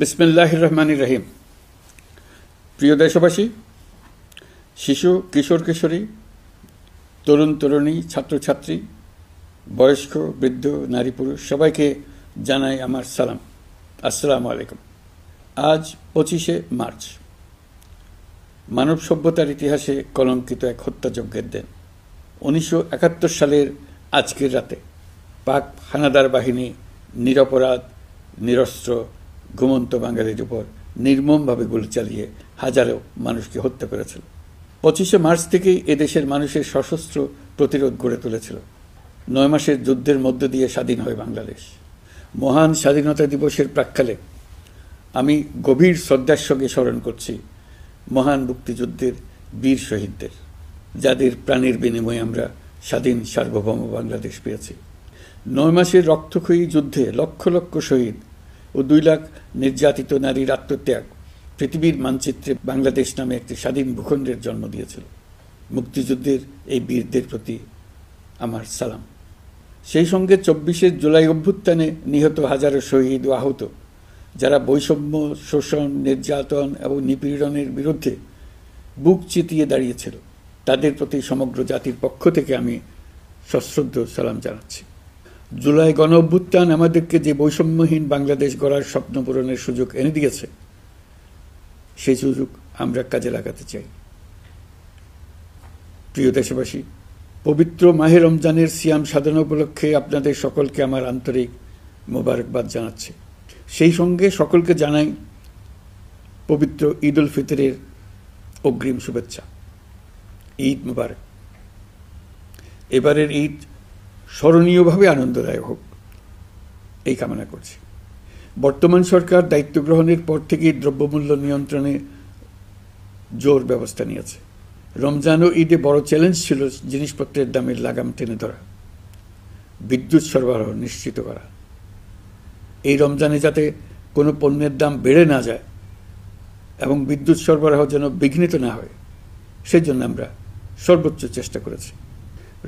বিসমিল্লাহির রহমানির রহিম। প্রিয় দেশবাসী, শিশু, কিশোর কিশোরী, তরুণ তরুণী, ছাত্রছাত্রী, বয়স্ক, বৃদ্ধ, নারী পুরুষ সবাইকে জানাই আমার সালাম। আসসালামু আলাইকুম। আজ 25শে মার্চ, মানব সভ্যতার ইতিহাসে কলঙ্কিত এক হত্যাযজ্ঞের দিন। 1971 সালের আজকের রাতে পাক হানাদার বাহিনী নিরপরাধ, নিরস্ত্র, ঘুমন্ত বাঙালির উপর নির্মমভাবে গুলি চালিয়ে হাজারো মানুষকে হত্যা করেছিল। 25শে মার্চ থেকেই এদেশের মানুষের সশস্ত্র প্রতিরোধ গড়ে তুলেছিল। 9 মাসের যুদ্ধের মধ্য দিয়ে স্বাধীন হয় বাংলাদেশ। মহান স্বাধীনতা দিবসের প্রাক্কালে আমি গভীর শ্রদ্ধার সঙ্গে স্মরণ করছি মহান মুক্তিযুদ্ধের বীর শহীদদের, যাদের প্রাণের বিনিময়ে আমরা স্বাধীন সার্বভৌম বাংলাদেশ পেয়েছি। 9 মাসের রক্তক্ষয়ী যুদ্ধে লক্ষ লক্ষ শহীদ ও 2 লাখ নির্যাতিত নারীর আত্মত্যাগ পৃথিবীর মানচিত্রে বাংলাদেশ নামে একটি স্বাধীন ভূখণ্ডের জন্ম দিয়েছিল। মুক্তিযুদ্ধের এই বীরদের প্রতি আমার সালাম। সেই সঙ্গে 24শে জুলাই অভ্যুত্থানে নিহত হাজারো শহীদ ও আহত, যারা বৈষম্য, শোষণ, নির্যাতন এবং নিপীড়নের বিরুদ্ধে বুক চিতিয়ে দাঁড়িয়েছিল, তাদের প্রতি সমগ্র জাতির পক্ষ থেকে আমি সশ্রদ্ধ সালাম জানাচ্ছি। জুলাই গণ অভ্যুত্থান আমাদেরকে যে বৈষম্যহীন বাংলাদেশ গড়ার স্বপ্ন পূরণের সুযোগ এনে দিয়েছে, সেই সুযোগ আমরা কাজে লাগাতে চাই। প্রিয় দেশবাসী, পবিত্র মাহে রমজানের সিয়াম সাধনা উপলক্ষে আপনাদের সকলকে আমার আন্তরিক মোবারকবাদ জানাচ্ছি। সেই সঙ্গে সকলকে জানাই পবিত্র ঈদ উল ফিতরের অগ্রিম শুভেচ্ছা। ঈদ মুবারক। এবারের ঈদ স্মরণীয়ভাবে আনন্দদায়ক হোক, এই কামনা করছি। বর্তমান সরকার দায়িত্ব গ্রহণের পর থেকেই দ্রব্যমূল্য নিয়ন্ত্রণে জোর ব্যবস্থা নিয়েছে। রমজান ও ঈদে বড় চ্যালেঞ্জ ছিল জিনিসপত্রের দামের লাগাম টেনে ধরা, বিদ্যুৎ সরবরাহ নিশ্চিত করা। এই রমজানে যাতে কোনো পণ্যের দাম বেড়ে না যায় এবং বিদ্যুৎ সরবরাহ যেন বিঘ্নিত না হয়, সেই জন্য আমরা সর্বোচ্চ চেষ্টা করেছি।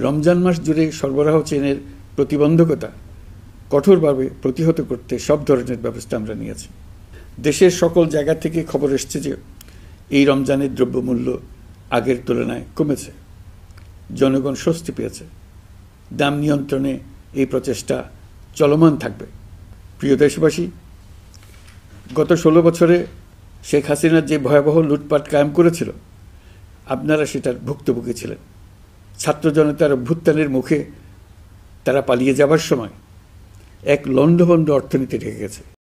রমজান মাস জুড়ে সরবরাহ চেনের প্রতিবন্ধকতা কঠোরভাবে প্রতিহত করতে সব ধরনের ব্যবস্থা আমরা নিয়েছি। দেশের সকল জায়গা থেকে খবর এসছে যে এই রমজানের দ্রব্যমূল্য আগের তুলনায় কমেছে, জনগণ স্বস্তি পেয়েছে। দাম নিয়ন্ত্রণে এই প্রচেষ্টা চলমান থাকবে। প্রিয় দেশবাসী, গত 16 বছরে শেখ হাসিনা যে ভয়াবহ লুটপাট কায়েম করেছিল, আপনারা সেটার ভুক্তভোগী ছিলেন। ছাত্র জনতার অভ্যুত্থানের মুখে তারা পালিয়ে যাবার সময় এক লণ্ডভণ্ড অর্থনীতি রেখে গেছে।